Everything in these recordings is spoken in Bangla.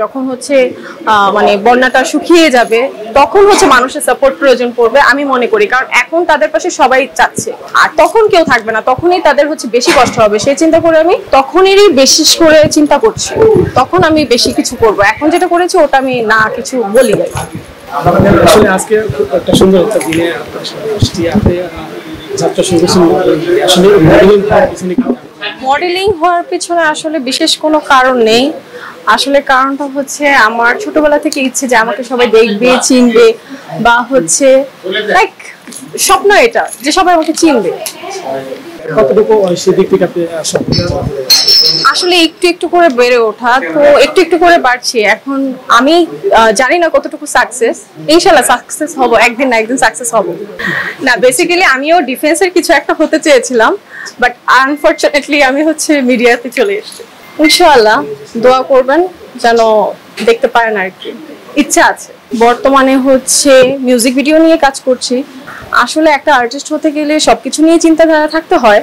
যখন হচ্ছে মানে বন্যাটা শুকিয়ে যাবে তখন হচ্ছে মানুষের সাপোর্ট প্রয়োজন পড়বে আমি মনে করি, কারণ এখন তাদের পাশে সবাই চাচ্ছে, আর তখন কেউ থাকবে না, তখনই তাদের হচ্ছে বেশি কষ্ট হবে সেই চিন্তা করে আমি তখনেরই বেশি করে চিন্তা করছি, তখন আমি বেশি কিছু করব। এখন যেটা করেছি ওটা আমি না কিছু বলি না। আসলে আজকে একটা সুন্দর একটা দিনে আপনার সাথে আসছি, আপনি যাত্রা শুরু করেছেন আসলে মডেলিং হওয়ার পিছনে আসলে বিশেষ কোনো কারণ নেই। আসলে কারণটা হচ্ছে আমার ছোটবেলা থেকে ইচ্ছে যে আমাকে সবাই দেখবে, চিনবে, বা হচ্ছে লাইক স্বপ্ন এটা যে সবাই আমাকে চিনবে। কতটুকু সেদিক থেকে আপনি আসলে একটু একটু করে বেড়ে ওঠা, তো একটু একটু করে বাড়ছি। এখন আমি জানি না কতটুকু সাকসেস, ইনশাল্লাহ সাকসেস হব, একদিন না একদিন সাকসেস হব। না বেসিক্যালি আমিও ডিফেন্সের কিছু একটা হতে চেয়েছিলাম, বাট আনফরচুনেটলি আমি হচ্ছে মিডিয়াতে চলে এসেছি। ইনশাআল্লাহ দোয়া করবেন যেন দেখতে পারেন আর কি, ইচ্ছা আছে। বর্তমানে হচ্ছে মিউজিক ভিডিও নিয়ে কাজ করছি। আসলে একটা আর্টিস্ট হতে গেলে সবকিছু নিয়ে চিন্তাধারা থাকতে হয়,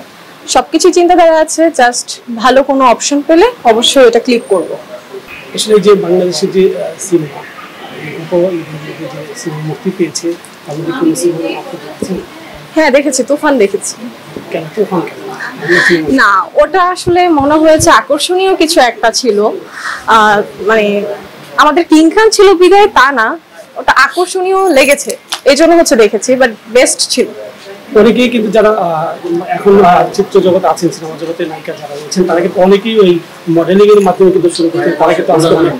সবকিছু চিন্তাধারা আছে, জাস্ট ভালো কোনো অপশন পেলে অবশ্যই এটা ক্লিক করব। আসলে যে বাংলাদেশের যে সিনেমা মুক্তি পেয়েছে, আমাদের কোনো সিনেমা আপনি দেখেছেন? হ্যাঁ দেখেছি, তুফান দেখেছি। কেন তুফান? না ওটা আসলে মনে হয়েছে আকর্ষণীয় কিছু একটা ছিল, মানে আমাদের কিং খান ছিল বিদায় তা না, ওটা আকর্ষণীয় লেগেছে এই জন্য হচ্ছে দেখেছি, বাট বেস্ট ছিল। অনেকেই কিন্তু যারা এখন চিত্র জগতে আছেন, সিনেমা জগতে নায়িকা যারা রয়েছেন, তারা কিন্তু অনেকেই ওই মডেলিং এর মাধ্যমে কিন্তু শুরু করতে, তারা কিন্তু আজকে অনেক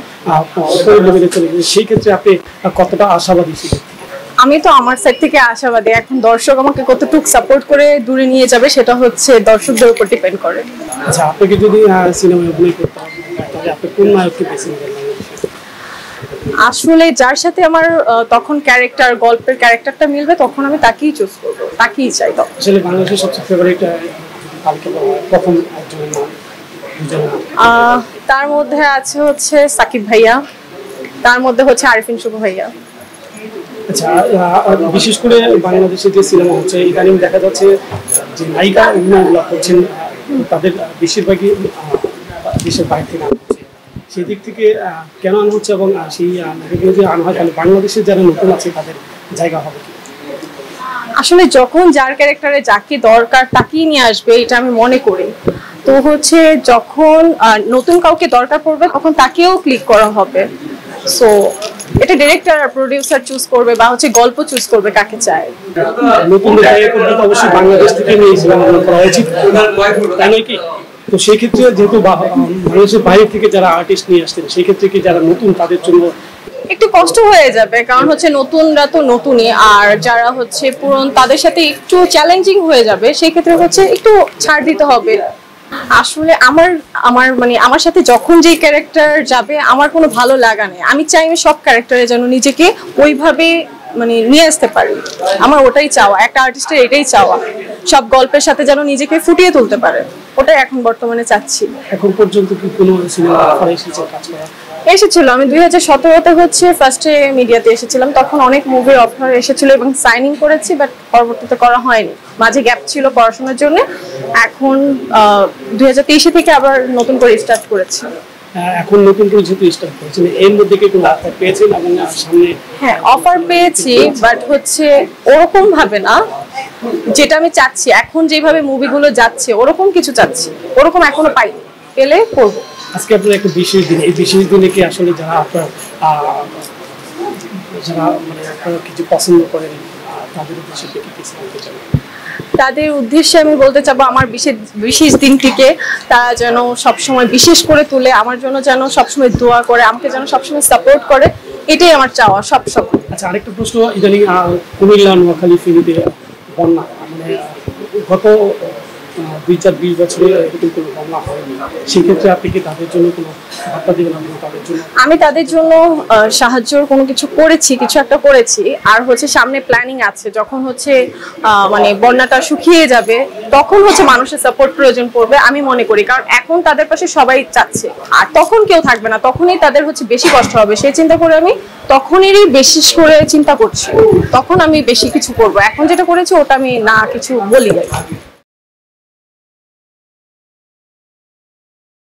চলে গেছে। সেই ক্ষেত্রে আপনি কতটা আশাবাদী ছিলেন? আমি তো আমার সাইড থেকে আশাবাদী। এখন দর্শক আমাকে কতটুকু সাপোর্ট করে দূরে নিয়ে যাবে সেটা হচ্ছে দর্শকদের উপর ডিপেন্ড করে। আচ্ছা, আপনাকে যদি সিনেমায় অভিনয় করতে হবে তাহলে আপনি কোন নায়ককে বেছে নেবেন? আসলে যার সাথে আমার তখন ক্যারেক্টার, গল্পের ক্যারেক্টারটা মিলবে তখন আমি তাকেই চুজ করব, তাকেই চাই। আসলে বাংলাদেশের সবচেয়ে ফেভারিট প্রথম একজনের নাম? তার মধ্যে আছে হচ্ছে সাকিব ভাইয়া, তার মধ্যে হচ্ছে আরিফিন শুভ ভাইয়া। আচ্ছা, বিশেষ করে বাংলাদেশে যে সিনেমা হচ্ছে ইদানিং দেখা যাচ্ছে যে নায়িকা অভিনয়গুলো করছেন তাদের বেশিরভাগই দেশের বাইরে থেকে আনা হচ্ছে। সেই দিক থেকে কেন আনা হচ্ছে, এবং সেই নায়িকাগুলো যে আনা হয় তাহলে বাংলাদেশের যারা নতুন আছে তাদের জায়গা হবে কি? আসলে যখন যার ক্যারেক্টারে যাকে দরকার তাকেই নিয়ে আসবে এটা আমি মনে করি। তো হচ্ছে যখন নতুন কাউকে দরকার পড়বে তখন তাকেও ক্লিক করা হবে। সো এটা ডিরেক্টর আর প্রোডিউসার চুজ করবে, বা হচ্ছে গল্প চুজ করবে কাকে চায়। নতুন অবশ্যই বাংলাদেশ থেকে নিয়ে করা উচিত, তাই নয় কি? তো সেই ক্ষেত্রে যেহেতু বাংলাদেশের বাইরে থেকে যারা আর্টিস্ট নিয়ে আসছেন, সেই ক্ষেত্রে কি যারা নতুন তাদের জন্য একটু কষ্ট হয়ে যাবে, কারণ হচ্ছে নতুনরা তো নতুনই, আর যারা হচ্ছে পুরনো তাদের সাথে একটু চ্যালেঞ্জিং হয়ে যাবে, সেই ক্ষেত্রে হচ্ছে একটু ছাড় দিতে হবে। আসলে আমার মানে আমার সাথে যখন যে ক্যারেক্টার যাবে আমার কোনো ভালো লাগা নেই, আমি চাই আমি সব ক্যারেক্টারে যেন নিজেকে ওইভাবে মানে নিয়ে আসতে পারি। আমার ওটাই চাওয়া, একটা আর্টিস্টের এটাই চাওয়া, সব গল্পের সাথে যেন নিজেকে ফুটিয়ে তুলতে পারে, ওটাই এখন বর্তমানে চাচ্ছি। এখন পর্যন্ত কি কোনো সিনেমা অফার এসেছে কাজ করা? এসেছিল, আমি 2017-তে হচ্ছে ফার্স্টে মিডিয়াতে এসেছিলাম, তখন অনেক মুভির অফার এসেছিল এবং সাইনিং করেছি, বাট পরবর্তীতে করা হয়নি, মাঝে গ্যাপ ছিল পড়াশোনার জন্য। এখন 2023 থেকে আবার নতুন করে স্টার্ট করেছি। এখন নতুন করে যেহেতু স্টার্ট করেছেন, এর মধ্যে কি কোনো অফার পেয়েছেন এবং সামনে? হ্যাঁ অফার পেয়েছি, বাট হচ্ছে ওরকম ভাবে না যেটা আমি চাচ্ছি। এখন যেভাবে মুভিগুলো যাচ্ছে ওরকম কিছু চাচ্ছি, ওরকম এখনো পাইনি, পেলে করবো। আজকে আপনার একটা বিশেষ দিন, এই বিশেষ দিনে কি আসলে যারা আপনার যারা মানে আপনারা কিছু পছন্দ করেন তাদের উদ্দেশ্যে কি কিছু বলতে চান? তাদের উদ্দেশ্যে আমি বলতে চাবো আমার বিশেষ দিনটিকে তারা যেন সবসময় বিশেষ করে তুলে, আমার জন্য যেন সবসময় দোয়া করে, আমাকে যেন সবসময় সাপোর্ট করে, এটাই আমার চাওয়া সব সময়। আচ্ছা, আরেকটা প্রশ্ন, ইদানিং কুমিল্লা নোয়াখালী ফেনীতে বন্যা, মানে গত 2-4-20 বছরে এরকম কোনো বন্যা হয়নি, সেক্ষেত্রে আপনি কি তাদের জন্য কোনো বার্তা দেবেন? তাদের জন্য আমি তাদের জন্য সাহায্যর কোনো কিছু করেছি, কিছু একটা করেছি, আর হচ্ছে সামনে প্ল্যানিং আছে, যখন হচ্ছে মানে বন্যাটা শুকিয়ে যাবে তখন হচ্ছে মানুষের সাপোর্ট প্রয়োজন পড়বে আমি মনে করি, কারণ এখন তাদের পাশে সবাই চাচ্ছে, আর তখন কেউ থাকবে না, তখনই তাদের হচ্ছে বেশি কষ্ট হবে সেই চিন্তা করে আমি তখনেরই বেশি করে চিন্তা করছি, তখন আমি বেশি কিছু করব। এখন যেটা করেছি ওটা আমি না কিছু বলি না।